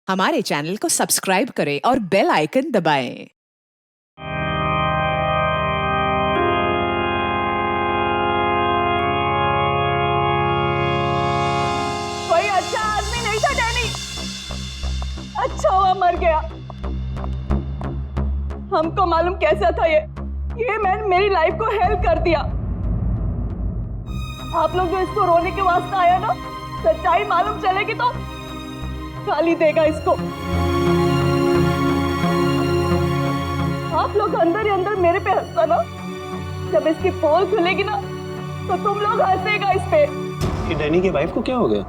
हमारे चैनल को सब्सक्राइब करें और बेल आइकन दबाएं। कोई अच्छा आदमी नहीं था डैनी, अच्छा हुआ मर गया। हमको मालूम कैसा था ये मैंने मेरी लाइफ को हेल्प कर दिया। आप लोग जो इसको रोने के वास्ते आया ना, सच्चाई मालूम चलेगी तो गाली देगा इसको। आप लोग अंदर ही अंदर मेरे पे हंसता ना, जब इसकी पोल खुलेगी ना तो तुम लोग हंसेगा इस पे। कि डैनी की वाइफ को क्या हो गया?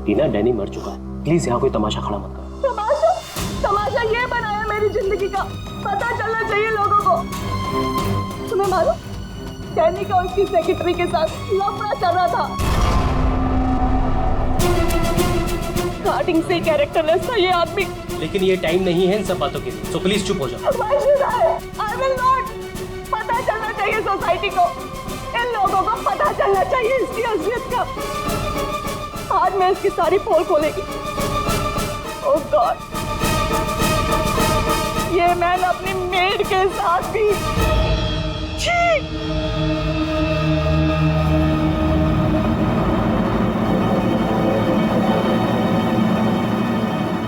टीना, डैनी मर चुका है, प्लीज यहाँ कोई तमाशा खड़ा मत करो। तमाशा ये बनाया मेरी जिंदगी का, पता चलना चाहिए लोगों को। तुम्हें मालूम डैनी का उसकी सेक्रेटरी के साथ लफड़ा चल रहा था। स्टार्टिंग से कैरेक्टरलेस था ये आदमी। लेकिन ये टाइम नहीं है इन सब बातों के लिए, सो प्लीज चुप हो जाओ। I will not। पता चलना चाहिए सोसाइटी को, इन लोगों को पता चलना चाहिए इसकी असलियत का। आज मैं इसकी सारी पोल खोलेगी। ओह गॉड, ये मैंने अपनी मेड के साथ भी।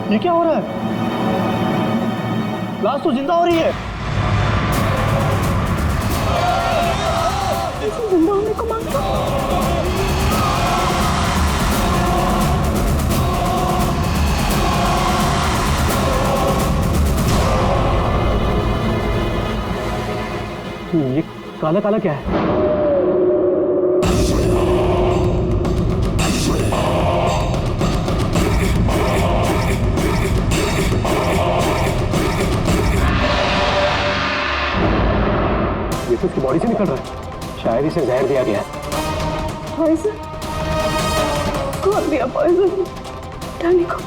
ये क्या हो रहा है? लाश तो जिंदा हो रही है। जिंदा होने को मांगता। ये काला काला क्या है? ये तो उसकी बॉडी से निकल रहा है, शायद इसे जहर दिया गया है। पॉइजन? कौन दिया पॉइजन डैनी को?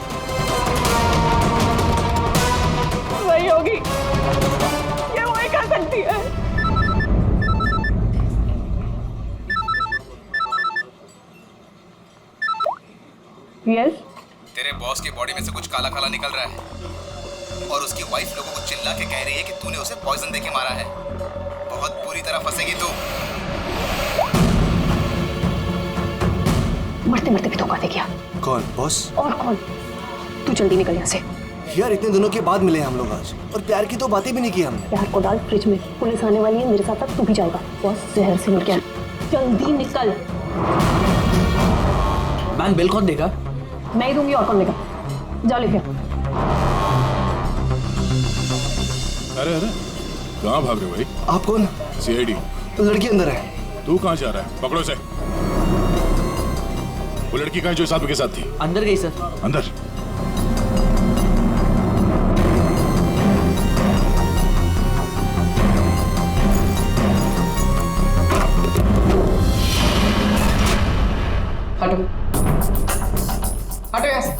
वही होगी, ये वही कर सकती है। यस? तेरे बॉस की बॉडी में से कुछ काला काला निकल रहा है और उसकी वाइफ लोगों को चिल्ला के कह रही है कि तूने उसे पॉइजन देके मारा है। बहुत बुरी तरह फंसेगी तू। मरते मरते भी धोखा दे गया। कौन बॉस? और कौन? तू जल्दी निकल यहाँ से। यार इतने दिनों के बाद मिले हम लोग आज, और प्यार की तो बातें भी नहीं की हमने। प्यार को डाल फ्रिज में, पुलिस आने वाली है, मेरे साथ साथ तू भी जाएगा। बॉस जहर से मर गया, जल्दी निकल। मैम बिल कौन देगा? मैं ही दूंगी, और कौन देगा? जाओ लेके। अरे अरे कहाँ भाग रहे हो भाई? आप कौन? सीआईडी। लड़की अंदर है। तू कहाँ जा रहा है? पकड़ो इसे। वो लड़की कहाँ जो साहब के साथ थी? अंदर गई सर। अंदर? हटो हटो यहाँ से।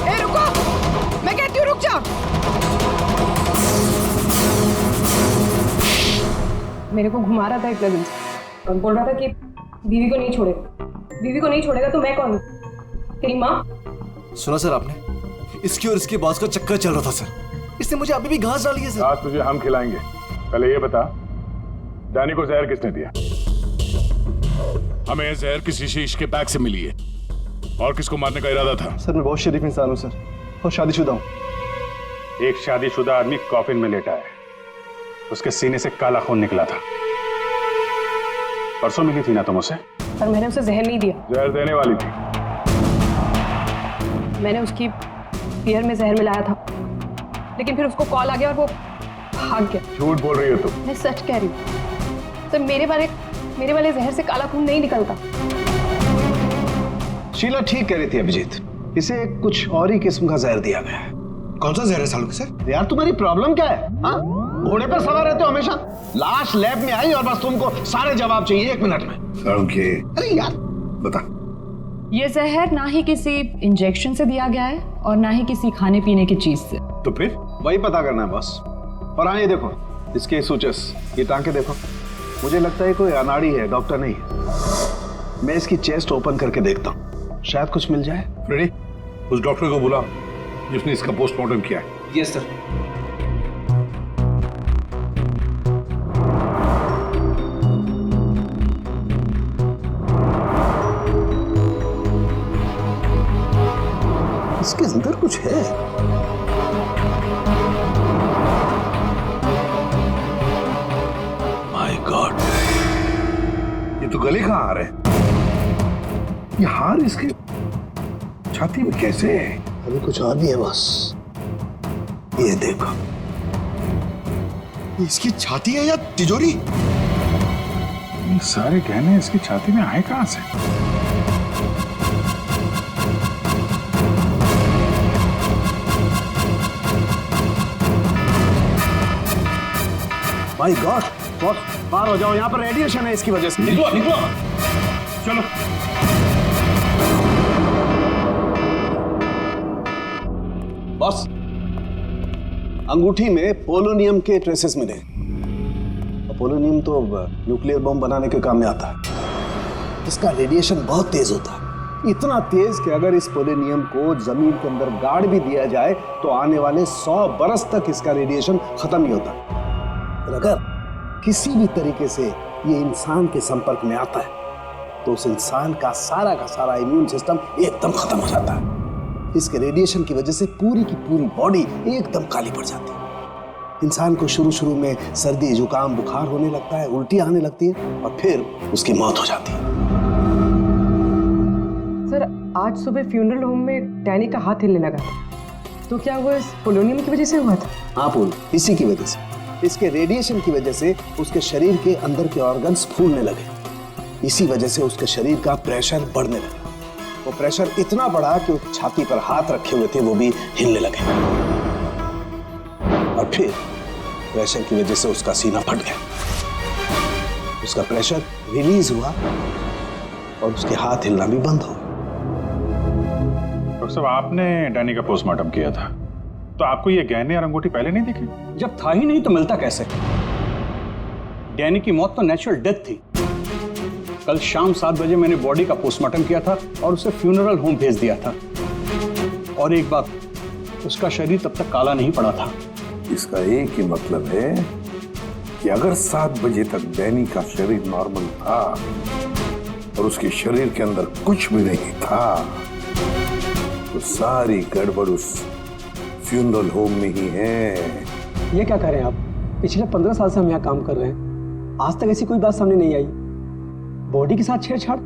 ए रुको, मैं कहती हूँ रुक जाओ। मेरे को घुमा रहा था एक लगन से और बोल रहा था कि बीवी को नहीं छोड़ेगा, बीवी को नहीं छोड़ेगा तो मैं कौन हूँ? तेरी माँ? सुना सर आपने? इसकी और इसके बॉस का चक्कर चल रहा था सर, इसने मुझे अभी भी घास डाली है सर। आज तुझे हम खिलाएंगे। पहले ये बता, डैनी को जहर किसने दिया? हमें जहर किसी शीश के पैक से मिली है, और किसको मारने का इरादा था? सर मैं बहुत शरीफ इंसान हूँ सर, और शादीशुदा हूँ। एक शादीशुदा आदमी कॉफिन में लेटा है, उसके सीने से काला खून निकला था। परसों मिली थी ना तुम उसे? पर मैंने उसे जहर नहीं दिया। जहर देने वाली थी। मैंने उसकी बियर में जहर मिलाया था, लेकिन फिर उसको कॉल आ गया और वो भाग गया। झूठ बोल रही हो तुम। मैं सच कह रही हूँ सर, मेरे वाले जहर से काला खून नहीं निकलता। शीला ठीक कह रही थी अभिजीत, इसे कुछ और ही किस्म का जहर दिया गया है। कौन सा जहर है सालू के सर? यार तुम्हारी प्रॉब्लम क्या है? हाँ? घोड़े पर सवार रहते हो हमेशा। लाश लैब में आई और बस तुमको सारे जवाब चाहिए 1 मिनट में। अरे यार बता। ये जहर ना ही किसी इंजेक्शन से दिया गया है और ना ही किसी खाने पीने की चीज से। तो फिर वही पता करना है बस। और हाँ, ये देखो इसके सूचस, ये टांके देखो। मुझे लगता है कोई अनाड़ी है, डॉक्टर नहीं है। मैं इसकी चेस्ट ओपन करके देखता हूँ, शायद कुछ मिल जाए। रेडी? उस डॉक्टर को बुला जिसने इसका पोस्टमार्टम किया है। Yes sir. इसके अंदर कुछ है। माय गॉड, ये तो गले का हार है। ये हार इसके छाती में कैसे है? अभी कुछ और भी है बस। ये देखो, इसकी छाती है या तिजोरी? ये सारे गहने इसकी छाती में आए कहां से? माय गॉड, बहुत बाहर हो जाओ, यहाँ पर रेडिएशन है इसकी वजह से। निकलो निकलो, चलो। बॉस, अंगूठी में पोलोनियम के ट्रेसेस मिले। पोलोनियम तो न्यूक्लियर बम बनाने के काम में आता है। इसका रेडिएशन बहुत तेज होता है, इतना तेज कि अगर इस पोलोनियम को जमीन के अंदर गाड़ भी दिया जाए तो आने वाले 100 बरस तक इसका रेडिएशन खत्म नहीं होता। और अगर किसी भी तरीके से ये इंसान के संपर्क में आता है तो उस इंसान का सारा इम्यून सिस्टम एकदम खत्म हो जाता है। इसके रेडिएशन की वजह से पूरी की पूरी बॉडी एकदम काली पड़ जाती है। इंसान को शुरू में सर्दी, जुकाम, बुखार होने लगता है, उल्टी आने लगती है और फिर उसकी मौत हो जाती है। सर, आज सुबह फ्यूनरल होम में डैनी का हाथ हिलने लगा था, तो क्या वो इस पोलोनियम की वजह से हुआ था? हाँ पूल, इसी की वजह से, इसके रेडिएशन की वजह से उसके शरीर के अंदर के ऑर्गन्स फूलने लगे। इसी वजह से उसके शरीर का प्रेशर बढ़ने लगा। वो प्रेशर इतना बढ़ा कि वो छाती पर हाथ रखे हुए थे वो भी हिलने लगे और फिर प्रेशर की वजह से उसका सीना फट गया। उसका प्रेशर रिलीज हुआ और उसके हाथ हिलना भी बंद हो गया। डॉक्टर साहब, आपने डैनी का पोस्टमार्टम किया था, तो आपको ये गहने और अंगूठी पहले नहीं दिखी? जब था ही नहीं तो मिलता कैसे? डैनी की मौत तो नेचुरल डेथ थी। कल शाम 7 बजे मैंने बॉडी का पोस्टमार्टम किया था और उसे फ्यूनरल होम भेज दिया था। और एक बात, उसका शरीर तब तक काला नहीं पड़ा था। इसका एक ही मतलब है कि अगर 7 बजे तक डैनी का शरीर नॉर्मल था और उसके शरीर के अंदर कुछ भी नहीं था, तो सारी गड़बड़ उस फ्यूनरल होम में ही है। ये क्या करें आप? पिछले 15 साल से हम यहाँ काम कर रहे हैं, आज तक ऐसी कोई बात सामने नहीं आई। बॉडी के साथ छेड़छाड़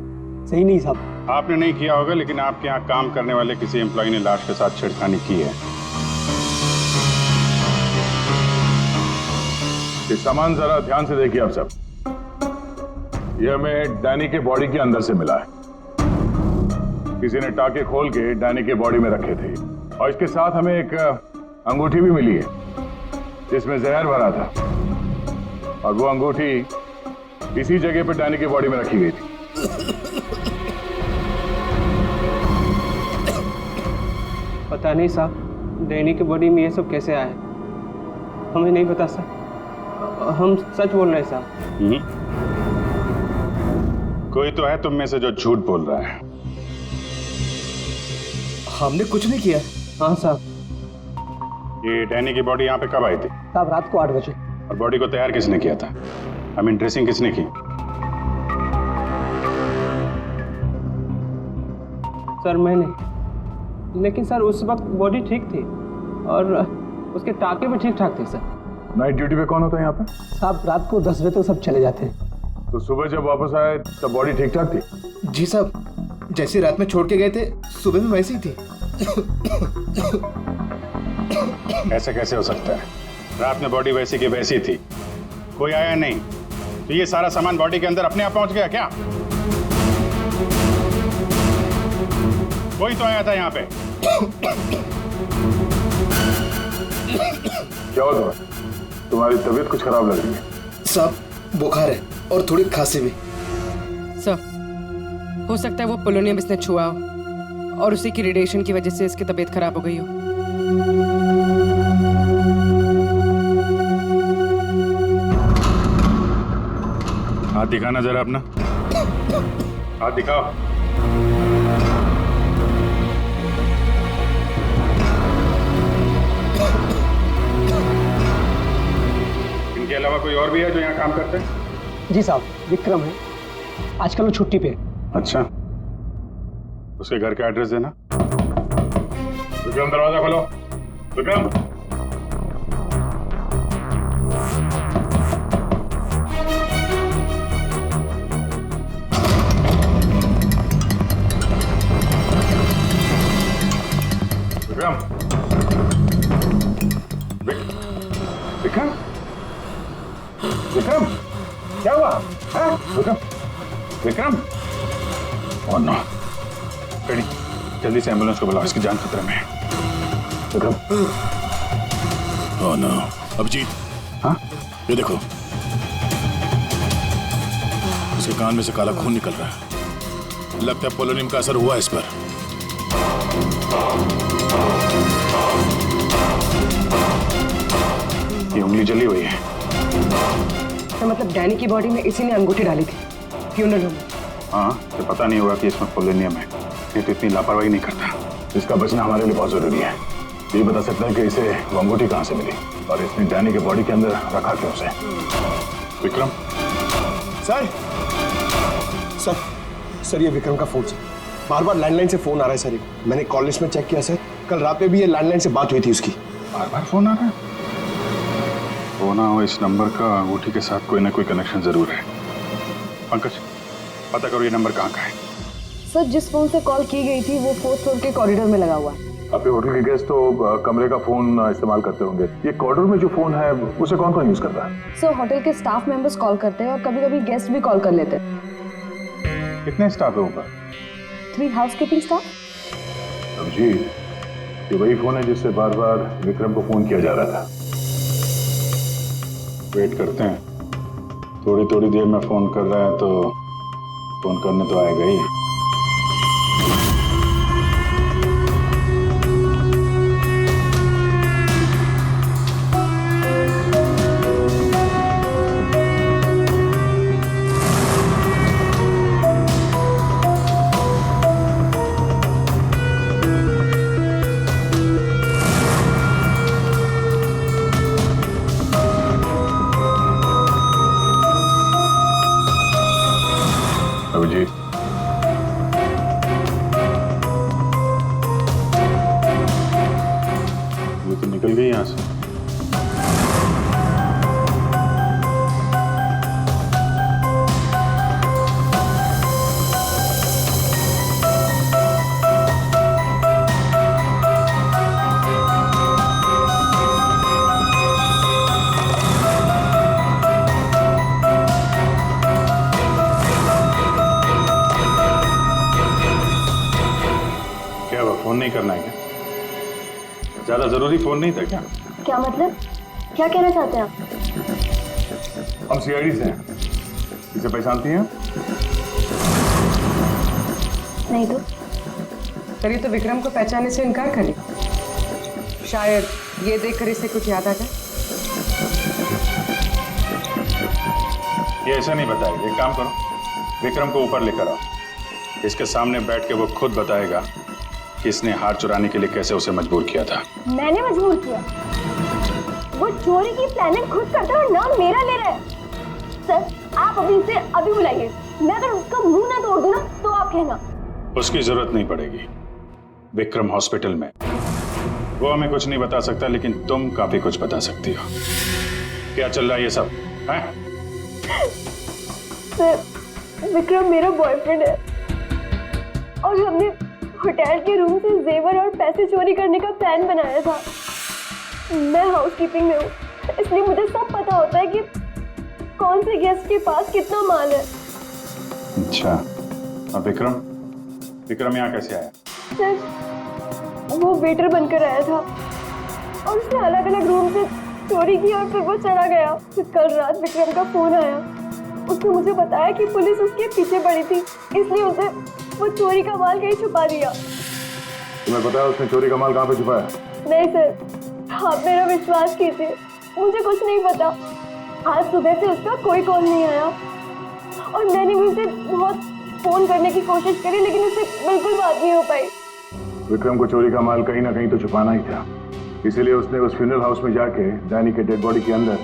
सही नहीं साहब। आपने नहीं किया होगा, लेकिन आपके यहाँ काम करने वाले किसी एम्प्लॉय ने लाश के साथ छेड़खानी की है। ये सामान जरा ध्यान से देखिए आप सब। ये हमें डैनी के बॉडी के अंदर से मिला है। किसी ने टाके खोल के डैनी के बॉडी में रखे थे और इसके साथ हमें एक अंगूठी भी मिली है जिसमें जहर भरा था, और वो अंगूठी इसी जगह पे डैनी की बॉडी में रखी गई थी। पता नहीं साहब, डैनी की बॉडी में ये सब कैसे आया, हमें नहीं पता सर। हम सच बोल रहे हैं साहब। कोई तो है तुम में से जो झूठ बोल रहा है। हमने कुछ नहीं किया। हाँ साहब। ये डैनी की बॉडी यहाँ पे कब आई थी? साहब रात को 8 बजे। और बॉडी को तैयार किसने किया था? आई मीन ड्रेसिंग किसने की? सर मैंने, लेकिन सर उस वक्त बॉडी ठीक थी और उसके टाके भी ठीक ठाक थे सर। नाइट ड्यूटी पे कौन होता है यहाँ पे? साहब रात को 10 बजे तक सब चले जाते हैं। तो सुबह जब वापस आए तब बॉडी ठीक ठाक थी? जी साहब, जैसे रात में छोड़ के गए थे सुबह में वैसी ही थी। ऐसे कैसे हो सकता है? रात में बॉडी वैसी की वैसी थी, कोई आया नहीं, तो ये सारा सामान बॉडी के अंदर अपने आप पहुंच गया क्या? कोई तो आया था यहाँ पे। क्या हुआ तुम्हें? तुम्हारी तबीयत कुछ खराब लग रही है। साहब बुखार है और थोड़ी खांसी भी। सर, हो सकता है वो पोलोनियम इसने छुआ हो और उसी की रेडिएशन की वजह से इसकी तबीयत खराब हो गई हो। हाथ दिखाना जरा अपना, हाथ दिखाओ। इनके अलावा कोई और भी है जो यहाँ काम करते हैं? जी साहब, विक्रम है, आजकल वो छुट्टी पे है। अच्छा, उसके घर का एड्रेस देना। विक्रम दरवाजा खोलो। विक्रम, विक्रम, विक्रम, विक्रम, क्या हुआ? हाँ? Vikram, Vikram, oh no, ready, जल्दी से एम्बुलेंस को बुलाओ, इसकी जान खतरे में है। विक्रम, ओह नो, अभिजीत, हाँ? ये देखो, उसके कान में से काला खून निकल रहा है। लगता है पोलोनियम का असर हुआ इस पर। ये उंगली जली हुई है। तो मतलब डैनी की बॉडी में इसी ने अंगूठी डाली थी फ्यूनरल होम। हाँ, तो पता नहीं होगा कि इसमें पोलोनियम है, ये तो इतनी लापरवाही नहीं करता। इसका बचना हमारे लिए बहुत जरूरी है। ये बता सकता है कि इसे वो अंगूठी कहाँ से मिली और इसने डैनी के बॉडी के अंदर रखा क्यों उसे। विक्रम, सर ये विक्रम का फोन सर, बार बार लैंडलाइन से फोन आ रहा है सर। मैंने कॉल लिस्ट में चेक किया सर, कल रात में भी ये लैंडलाइन से बात हुई थी उसकी। बार बार फोन आ रहा है। फोन हो इस नंबर का अंगूठी के साथ कोई ना कोई कनेक्शन जरूर है। पंकज, पता करो ये नंबर कहाँ का है। सर, जिस फोन से कॉल की गई थी वो 4th फ्लोर के कॉरिडोर में लगा हुआ है। आपके होटल के गेस्ट तो कमरे का फोन इस्तेमाल करते होंगे। ये कॉरिडोर में जो फोन है उसे कौन कौन यूज करता है? सर, होटल के स्टाफ मेंबर्स कॉल करते हैं और कभी-कभी गेस्ट भी कॉल कर लेते हैं। कितने स्टाफ है ऊपर? 3 हाउसकीपिंग स्टाफ। अभिजीत, ये वही फोन है जिससे बार बार विक्रम को फोन किया जा रहा था। वेट करते हैं, थोड़ी थोड़ी देर में फोन कर रहा है तो फोन करने तो आएगा ही। अभिजीत, ये तो निकल गई यहाँ से। फोन नहीं करना है क्या? ज्यादा जरूरी फोन नहीं था क्या? क्या मतलब? क्या कहना चाहते हैं आप? हम सीआईडी से हैं। इसे पहचानती हैं? नहीं तो। सर, ये तो विक्रम को पहचानने से इनकार करे। शायद ये देखकर इसे कुछ याद आ जाए। ये ऐसा नहीं बताएगा। एक काम करो, विक्रम को ऊपर लेकर आओ, इसके सामने बैठ के वो खुद बताएगा कि इसने हार चुराने के लिए कैसे उसे मजबूर किया था। मैंने मजबूर किया? वो चोरी की प्लानिंग खुद करता है और नाम मेरा ले रहा है। सर, आप अभी इसे अभी बुलाइए। मैं अगर उसका मुंह ना तोड़ दूं ना तो आप कहना। उसकी जरूरत नहीं पड़ेगी। विक्रम हॉस्पिटल में, वो हमें कुछ नहीं बता सकता, लेकिन तुम काफी कुछ बता सकती हो। क्या चल रहा है ये सब है? सर, विक्रम मेरा बॉयफ्रेंड है और हमने होटल के रूम से जेवर और पैसे चोरी करने का प्लान बनाया था। मैं हाउसकीपिंग में हूँ, इसलिए मुझे सब पता होता है कि कौन से गेस्ट के पास कितना माल है। अच्छा, अब विक्रम यहाँ कैसे आया? सर, वो वेटर बनकर आया था और उसने अलग अलग रूम से चोरी की और फिर वो चला गया। फिर कल रात विक्रम का फोन आया, उसने मुझे बताया कि पुलिस उसके पीछे पड़ी थी, इसलिए उसे वो चोरी का माल कहीं छुपा दिया। तुम्हें पता है उसने चोरी का माल कहाँ पे छुपाया? नहीं सर, आप मेरा विश्वास कीजिए, मुझे कुछ नहीं पता। आज सुबह से उसका कोई कॉल नहीं आया और मैंने भी उसे बहुत फोन करने की कोशिश करी, लेकिन उससे बिल्कुल बात नहीं हो पाई। विक्रम को चोरी का माल कहीं ना कहीं तो छुपाना ही था, इसीलिए उसने उस फ्यूनरल हाउस में जाके डैनी के डेड बॉडी के अंदर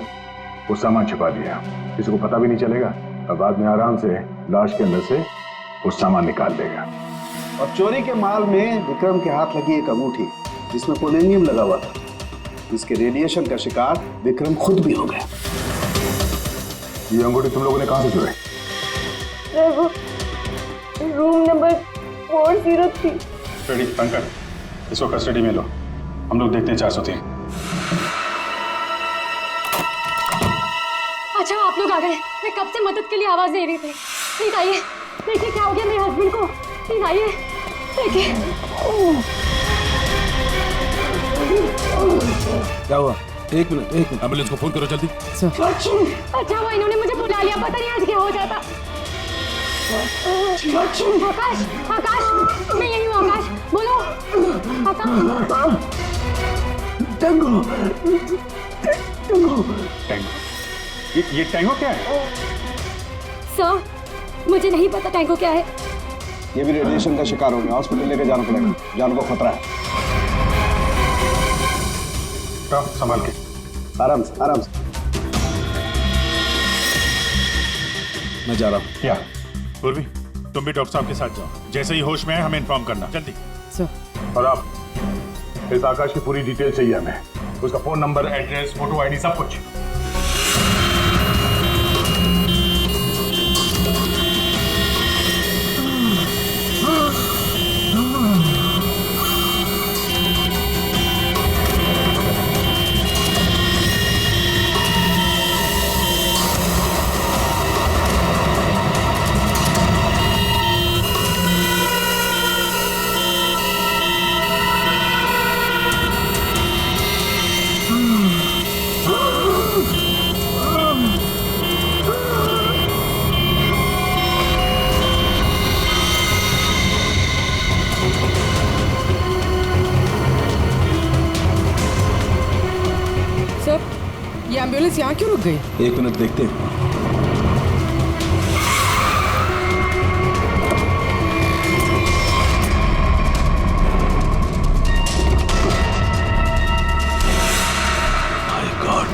वो सामान छुपा दिया। किसी को पता भी नहीं चलेगा और बाद में आराम से लाश के अंदर से वो सामान निकाल देगा। और चोरी के माल में विक्रम के हाथ लगी एक अंगूठी जिसमें पोलोनियम लगा हुआ था, जिसके रेडिएशन का शिकार विक्रम खुद भी हो गया। ये अंगूठी तुम लोगों ने कहां से चुराई? सर वो रूम नंबर 403। रेडी पंकज, इसको कस्टडी में लो, हम लोग देखते हैं 403। अच्छा आप लोग आ गए, मैं कब से मदद के लिए आवाज दे रही थी। प्लीज आइए, देखिए क्या हो गया मेरे हस्बैंड को। प्लीज आइए, देखिए। क्या हुआ? एक मिनट एम्बुलेंस को फोन करो जल्दी। अच्छा वो इन्होंने मुझे बुला लिया, पता नहीं आज क्या हो जाता। आकाश, आकाश, मैं यही हूँ। आकाश बोलो। आकाश। टैंगो। ये टैंगो क्या है? सर मुझे नहीं पता टैंगो क्या है। ये भी रेडिएशन का शिकार हो गया, हॉस्पिटल लेके जाना पड़ेगा, जान को खतरा है। संभाल के, आराम से आराम से। मैं जा रहा हूँ। क्या पूर्वी, तुम भी डॉक्टर साहब के साथ जाओ, जैसे ही होश में आए हमें इन्फॉर्म करना जल्दी। और आप इस आकाश की पूरी डिटेल चाहिए हमें, उसका phone number, address, photo, ID, सब कुछ। ये एम्बुलेंस यहाँ क्यों रुक गई? एक मिनट देखते हैं। My God.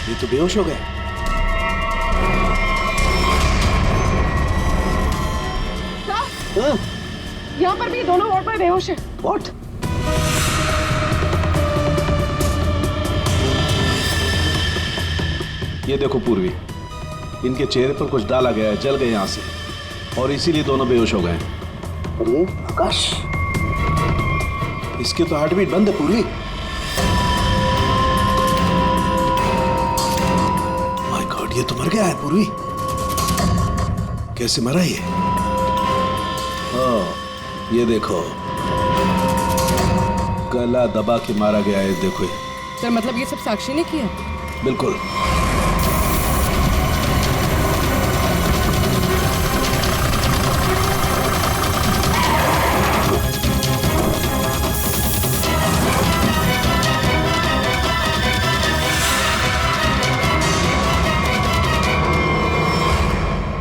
ये तो बेहोश हो गए। यहाँ पर भी दोनों वार्ड में बेहोश है। What? ये देखो पूर्वी, इनके चेहरे पर कुछ डाला गया है, जल गए यहां से, और इसीलिए दोनों बेहोश हो गए। और ये आकाश, इसके तो हार्ट बीट बंद है पूर्वी। माय गॉड, ये तो मर गया है पूर्वी। कैसे मरा ये? ये देखो, गला दबा के मारा गया है। देखो सर, मतलब ये सब साक्षी ने किया? बिल्कुल।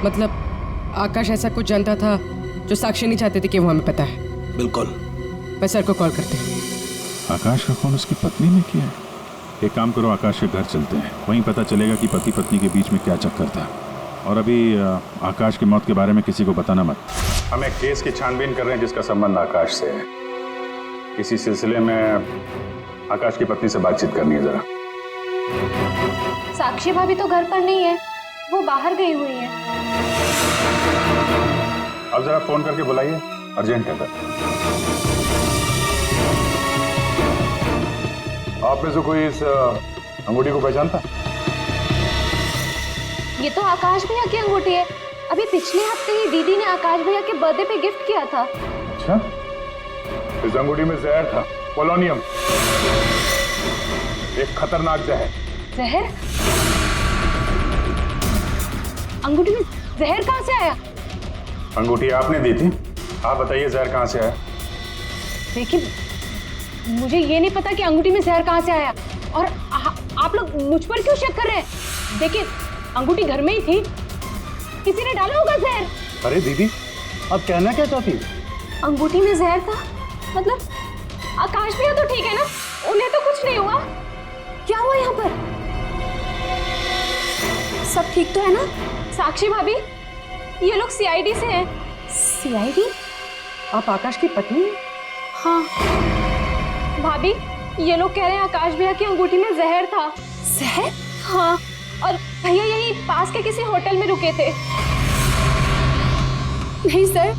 मतलब आकाश ऐसा कुछ जानता था जो साक्षी नहीं चाहते थे कि वो हमें पता है। बिल्कुल। मैं सर को कॉल करते हैं। आकाश का फोन उसकी पत्नी ने किया है। एक काम करो, आकाश के घर चलते हैं, वहीं पता चलेगा कि पति पत्नी के बीच में क्या चक्कर था। और अभी आकाश की मौत के बारे में किसी को बताना मत। हम एक केस की छानबीन कर रहे हैं जिसका संबंध आकाश से है। इसी सिलसिले में आकाश की पत्नी से बातचीत करनी है जरा। साक्षी भाभी तो घर पर नहीं है, वो बाहर गई हुई है। अब जरा फोन करके बुलाइए, अर्जेंट है। आप में से कोई इस अंगूठी को पहचानता? ये तो आकाश भैया की अंगूठी है। अभी पिछले हफ्ते ही दीदी ने आकाश भैया के बर्थडे पे गिफ्ट किया था। अच्छा, इस अंगूठी में जहर था, पोलोनियम, एक खतरनाक जहर। जहर? अंगूठी में जहर कहाँ से आया? अंगूठी आपने दी थी, आप बताइए जहर कहाँ से आया? देखिए, मुझे ये नहीं पता कि अंगूठी में जहर कहाँ से आया, और आप लोग मुझ पर क्यों शक कर रहे हैं? देखिए, अंगूठी घर में ही थी, किसी ने डाला होगा जहर। अरे दीदी, आप कहना क्या चाहती हैं? अंगूठी में जहर था मतलब? आकाश भैया तो ठीक है ना, उन्हें तो कुछ नहीं हुआ? क्या हुआ यहाँ पर? सब ठीक तो है ना? साक्षी भाभी, ये लोग सीआईडी से हैं। सीआईडी? आप आकाश की पत्नी हैं? हाँ भाभी, ये लोग कह रहे हैं आकाश भैया की अंगूठी में जहर था। जहर? हाँ, और भैया यही पास के किसी होटल में रुके थे। नहीं सर,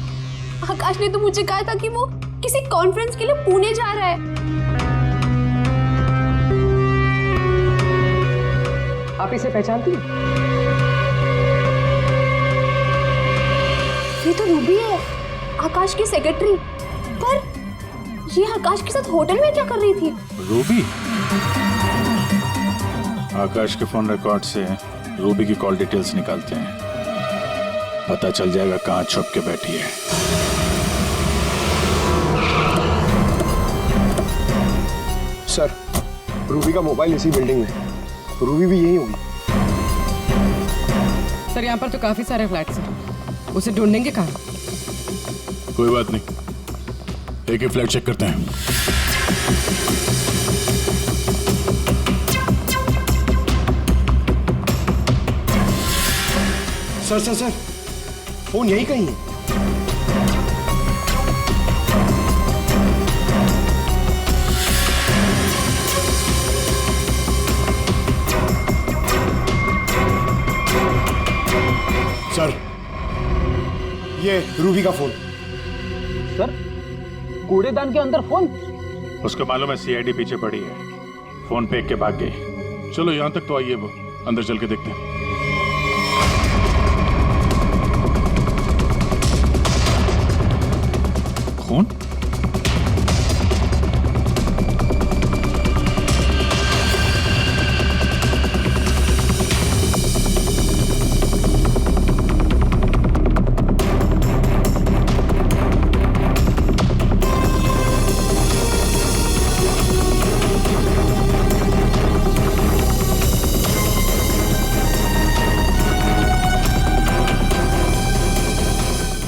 आकाश ने तो मुझे कहा था कि वो किसी कॉन्फ्रेंस के लिए पुणे जा रहा है। आप इसे पहचानती हैं? ये तो रूबी है, आकाश की सेक्रेटरी। पर ये आकाश के साथ होटल में क्या कर रही थी? रूबी? आकाश के फोन रिकॉर्ड से रूबी की कॉल डिटेल्स निकालते हैं, पता चल जाएगा कहाँ छुप के बैठी है। सर, रूबी का मोबाइल इसी बिल्डिंग में है, रूबी भी यही होगी। सर, यहाँ पर तो काफी सारे फ्लैट्स हैं, उसे ढूंढेंगे कहाँ? कोई बात नहीं, एक ही फ्लैट चेक करते हैं। सर सर सर, फोन यही कहीं है। सर, ये रूबी का फोन। सर, कूड़ेदान के अंदर फोन? उसको मालूम है सीआईडी पीछे पड़ी है, फोन फेंक के भाग गई। चलो यहाँ तक तो आइए, वो अंदर चल के देखते हैं। फोन?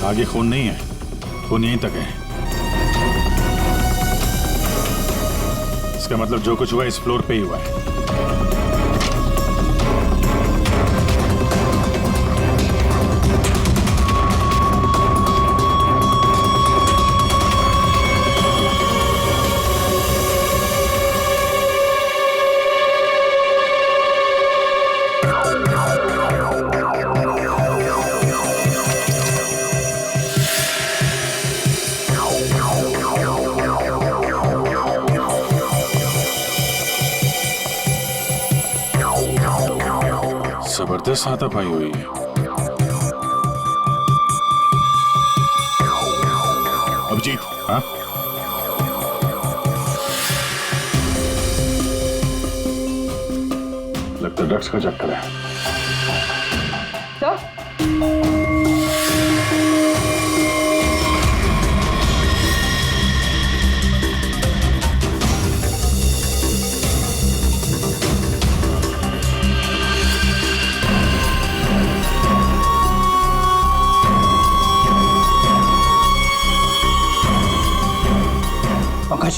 आगे खून नहीं है, खून यहीं तक है। इसका मतलब जो कुछ हुआ इस फ्लोर पे ही हुआ है। जबरदस्त हाथापाई हुई है। अभिजीत, हाँ? लगता है ड्रग्स का चक्कर है। Sir, Pankaj,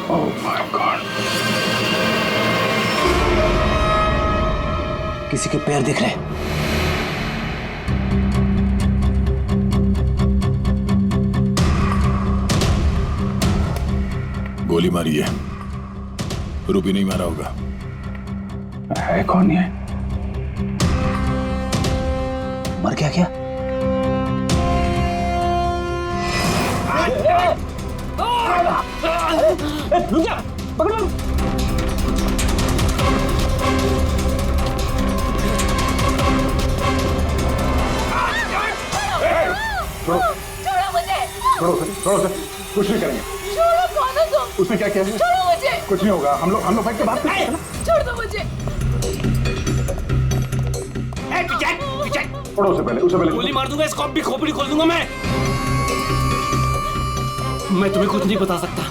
oh my God, किसी के पैर दिख रहे। गोली मारी है, रूबी नहीं मारा होगा। है कौन ये? मर गया क्या? रुक जा, पकड़ो। छोड़ो मुझे, छोड़ो सर, कुछ नहीं करेंगे। छोड़ो, कौन हो तुम? उसने क्या किया है? छोड़ो मुझे, कुछ नहीं होगा, हम लोग बैठ के बात करते हैं ना। छोड़ दो मुझे। छोड़ो उसे पहले गोली मार दूंगा, इसको भी खोपड़ी खोल दूंगा मैं तुम्हें कुछ नहीं बता सकता,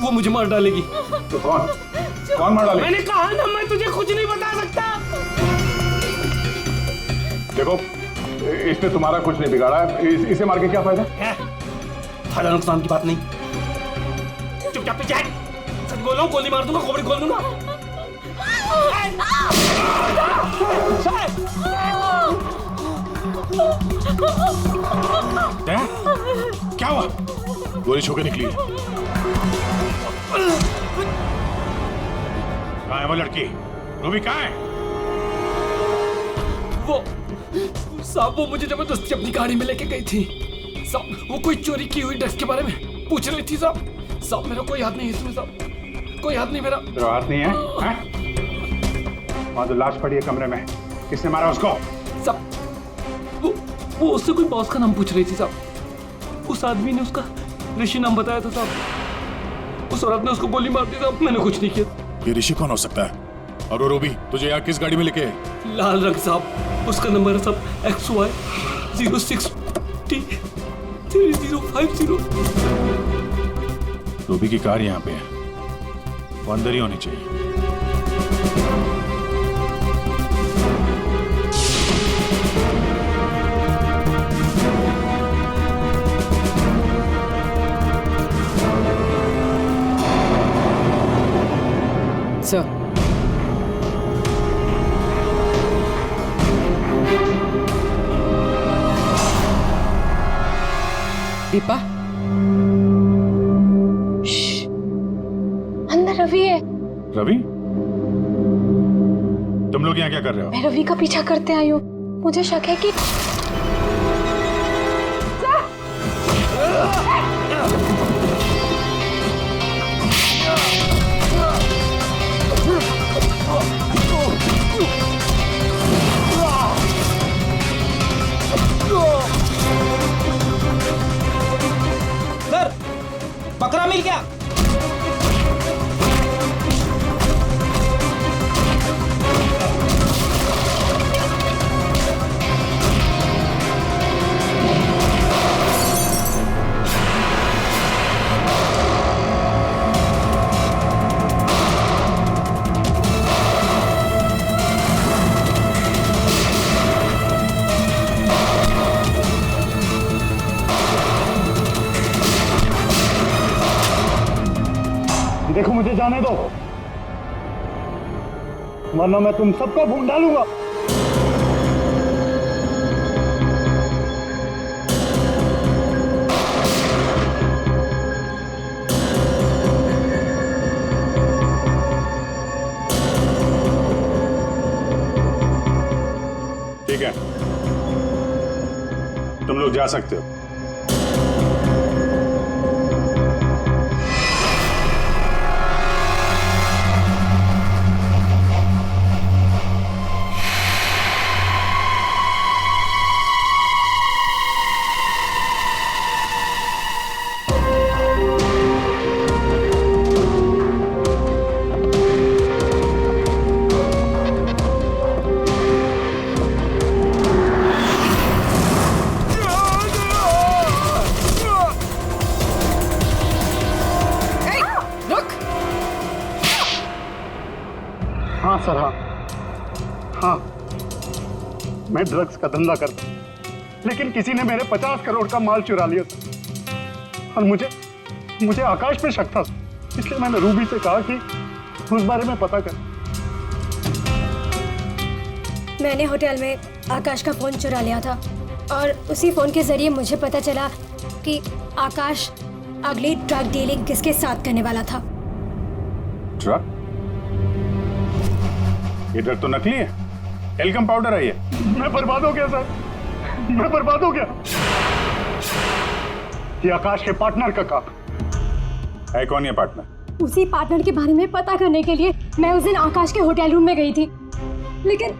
वो मुझे मार डालेगी। तो कौन मार डालेगी? मैंने कहा ना, मैं तुझे कुछ नहीं बता सकता। देखो, इसने तुम्हारा कुछ नहीं बिगाड़ा है, इसे मार के क्या फायदा? फायदा नुकसान की बात नहीं, चुपचाप पीछे हट। सच बोल रहा हूँ, गोली मार दूंगा, खोपड़ी खोल दूंगा। क्या हुआ? गोली छू के निकली है। कहाँ है वो लड़की? रूबी कहाँ है? वो साहब, वो मुझे जबरदस्ती अपनी गाड़ी में लेके गई थी साहब। वो कोई चोरी की हुई ड्रग्स के बारे में पूछ रही थी साहब। मेरा कोई हाथ नहीं है इसमें साहब, कोई हाथ नहीं मेरा। तेरा हाथ नहीं है? वहाँ तो लाश पड़ी है कमरे में, किसने मारा उसको? साहब, वो उससे कोई बॉस का नाम पूछ रही थी साहब। उस आदमी ने उसका ऋषि नाम बताया था साहब। उस औरत ने उसको गोली मार दी साहब, मैंने कुछ नहीं किया। ये ऋषि कौन हो सकता है? और वो रूबी तुझे यहाँ किस गाड़ी में लेके? लाल रंग साहब, उसका नंबर है साहब XY 06T 3050। रूबी की कार यहाँ पे है, वो अंदर ही होनी चाहिए। सर, दीपा, अंदर रवि है। रवि, तुम लोग यहाँ क्या कर रहे हो? मैं रवि का पीछा करते आई हूँ, मुझे शक है कि सर, बकरा मिल गया। देखो, मुझे जाने दो, वरना मैं तुम सबको भून डालूंगा। ठीक है, तुम लोग जा सकते हो। हाँ सर, हाँ, मैं ड्रग्स का धंधा करता हूँ, लेकिन किसी ने मेरे 50 करोड़ का माल चुरा लिया था और मुझे आकाश पे शक था, इसलिए मैंने रूबी से कहा कि उस बारे में पता कर। मैंने होटल में आकाश का फोन चुरा लिया था और उसी फोन के जरिए मुझे पता चला कि आकाश अगली ड्रग डीलिंग किसके साथ करने वाला था। ड्रग? ये ड्रग तो नकली है, एल्कम पाउडर है ये। मैं बर्बाद हो गया सर, मैं बर्बाद हो गया। ये आकाश के पार्टनर का काम है। कौन ये पार्टनर? उसी पार्टनर के बारे में पता करने के लिए मैं उस दिन आकाश के होटल रूम में गई थी, लेकिन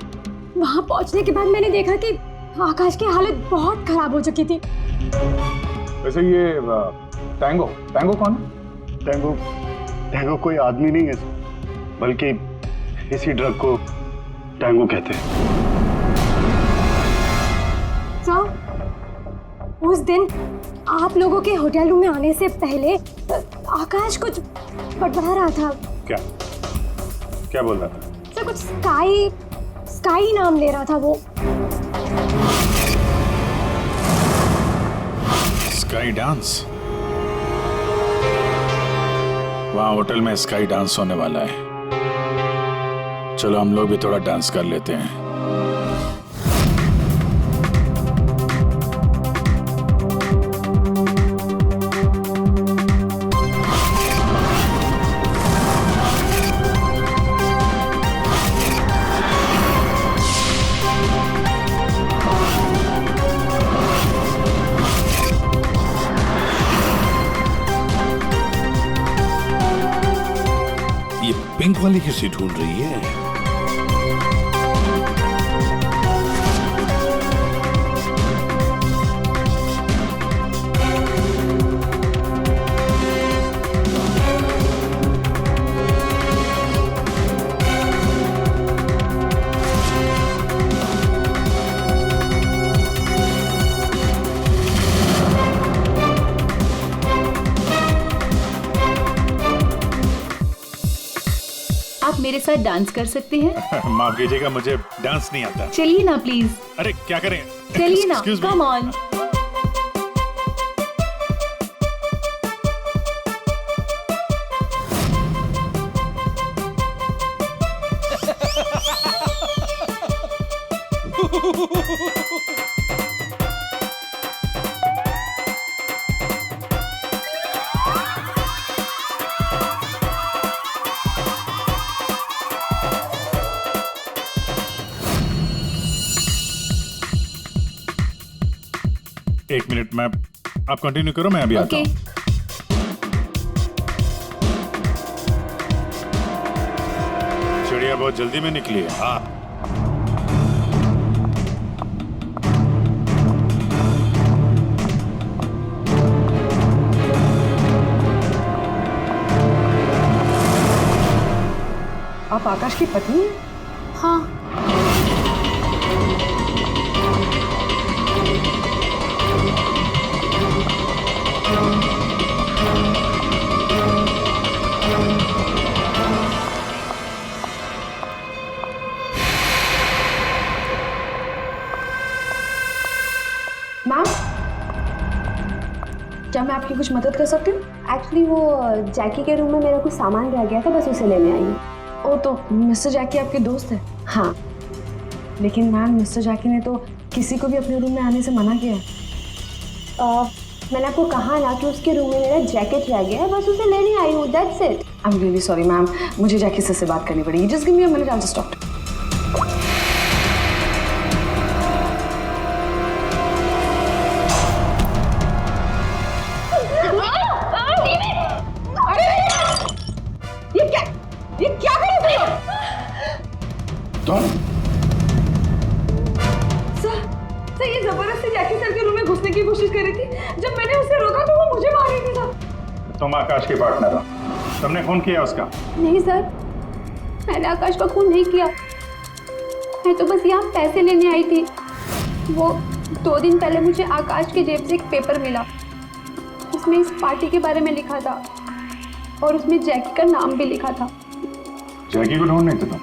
वहां पहुंचने के बाद मैंने देखा कि आकाश की हालत बहुत खराब हो चुकी थी। वैसे ये टैंगो टैंगो कौन है? टैंगो टैंगो कोई आदमी नहीं है, बल्कि इसी ड्रग को टैंगो कहते हैं। सर, उस दिन आप लोगों के होटल रूम में आने से पहले आकाश कुछ बड़बड़ा रहा था। क्या क्या बोल रहा था? सर, कुछ स्काई नाम ले रहा था वो। Sky dance? वहाँ होटल में स्काई डांस होने वाला है। चलो हम लोग भी थोड़ा डांस कर लेते हैं। ये पिंक वाली किसी ढूंढ रही है? आप मेरे साथ डांस कर सकते हैं? माफ कीजिएगा, मुझे डांस नहीं आता। चलिए ना प्लीज। अरे क्या करें? चलिए ना, Excuse me. Come on. एक मिनट, मैं आप कंटिन्यू करो, मैं अभी आता हूँ। चिड़िया बहुत जल्दी में निकली है। हाँ, आप आकाश की पत्नी हैं? हाँ। मैम, क्या मैं आपकी कुछ मदद कर सकती हूँ? एक्चुअली वो जैकी के रूम में मेरा कुछ सामान रह गया था, बस उसे लेने आई हूँ। ओ, तो मिस्टर जैकी आपके दोस्त है? हाँ। लेकिन मैम, मिस्टर जैकी ने तो किसी को भी अपने रूम में आने से मना किया है। मैंने आपको कहा ना कि उसके रूम में मेरा जैकेट रह गया है, बस उसे लेने आई हूँ, that's it. I am really sorry ma'am, मुझे जैकी से बात करनी पड़ेगी। Just give me a minute, I will just talk. ये क्या कर रहे हो तुम? सर, ये जबरदस्ती जैकी सर के रूम में घुसने की कोशिश कर रही थी। जब मैंने उसे रोका तो वो मुझे मार रही थी सर। तुम आकाश के पार्टनर हो, तुमने खून किया उसका? नहीं सर, मैंने आकाश का खून नहीं किया। मैं तो बस यहाँ पैसे लेने आई थी। वो 2 दिन पहले मुझे आकाश के जेब से एक पेपर मिला, उसमें इस पार्टी के बारे में लिखा था और उसमें जैकी का नाम भी लिखा था। जैकी को ढूंढ नहीं थे तुम?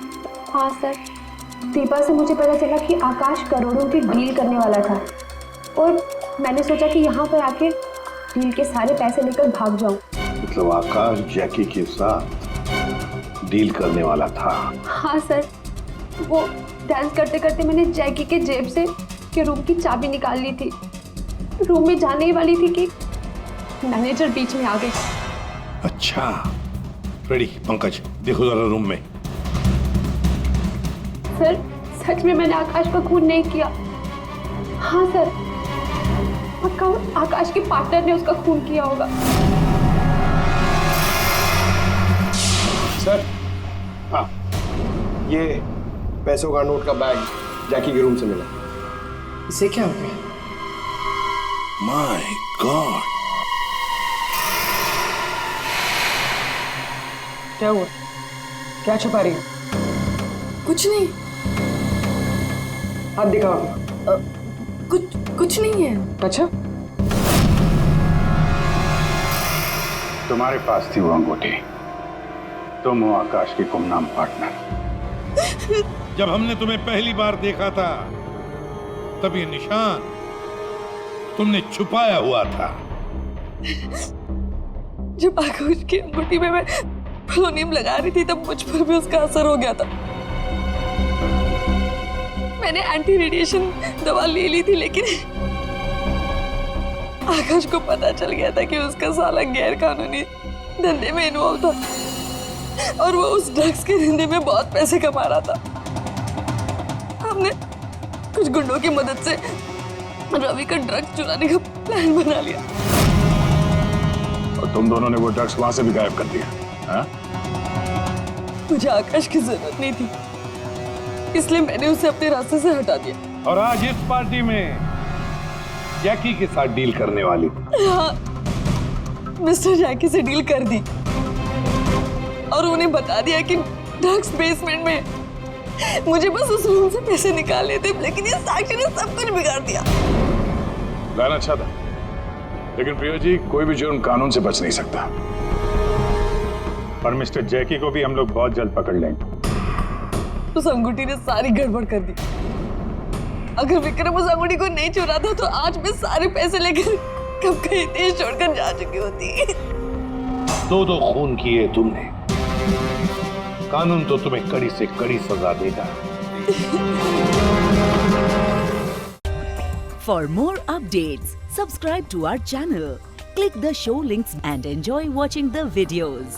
हाँ सर, दीपा से मुझे पता चला कि आकाश करोड़ों की डील करने वाला था और मैंने सोचा कि यहाँ पर आके डील के सारे पैसे लेकर भाग जाऊँ। मतलब आकाश जैकी के साथ डील करने वाला था? हाँ सर, वो डांस करते करते मैंने जैकी के जेब से के रूम की चाबी निकाल ली थी। रूम में जाने ही वाली थी कि मैनेजर बीच में आ गए। अच्छा, रेडी पंकज, देखो जरा रूम में। सर, सच में मैंने आकाश का खून नहीं किया। हाँ सर, पक्का आकाश के पार्टनर ने उसका खून किया होगा। सर, हाँ, ये पैसों का नोट का बैग जैकी के रूम से मिला। इसे क्या हो गया? माय गॉड, क्या हुआ? क्या छुपा रही हो? कुछ नहीं। हाथ दिखाओ। कुछ नहीं है। अच्छा, तुम्हारे पास थी वो अंगूठी। तुम हो आकाश की गुमनाम पार्टनर। जब हमने तुम्हें पहली बार देखा था तब ये निशान तुमने छुपाया हुआ था। जब आकाश की अंगूठी में मैं पोलोनियम लगा रही थी तब मुझ पर भी उसका असर हो गया था। मैंने एंटी रेडिएशन दवा ले ली थी, लेकिन आकाश को पता चल गया था कि उसका साला गैर कानूनी धंधे में इन्वॉल्व था और वो उस ड्रग्स के धंधे में बहुत पैसे कमा रहा था। हमने कुछ गुंडों की मदद से रवि का ड्रग्स चुराने का प्लान बना लिया। और तुम दोनों ने वो ड्रग्स वहां से भी गायब कर दिया, हाँ? मुझे आकाश की जरूरत नहीं थी, इसलिए मैंने उसे अपने रास्ते से हटा दिया। और आज इस पार्टी में जैकी के साथ डील करने वाली थी। हाँ, मिस्टर जैकी से डील कर दी और उन्हें बता दिया कि ड्रग्स बेसमेंट में। मुझे बस उस रूम से पैसे निकालने थे, लेकिन ये साक्षी ने सब कुछ बिगाड़ दिया। प्लान अच्छा था, लेकिन प्रिया जी, कोई भी जुर्म कानून से बच नहीं सकता। और मिस्टर जैकी को भी हम लोग बहुत जल्द पकड़ लेंगे। उस अंगूठी ने सारी गड़बड़ कर दी। अगर विक्रम उस अंगूठी को नहीं चुराता तो आज मैं सारे पैसे लेकर कब कहीं देश छोड़कर जा चुकी होती। दो खून किए तुमने, कानून तो तुम्हें कड़ी से कड़ी सजा देगा। For more updates, subscribe to our channel, click the show links and enjoy watching the videos.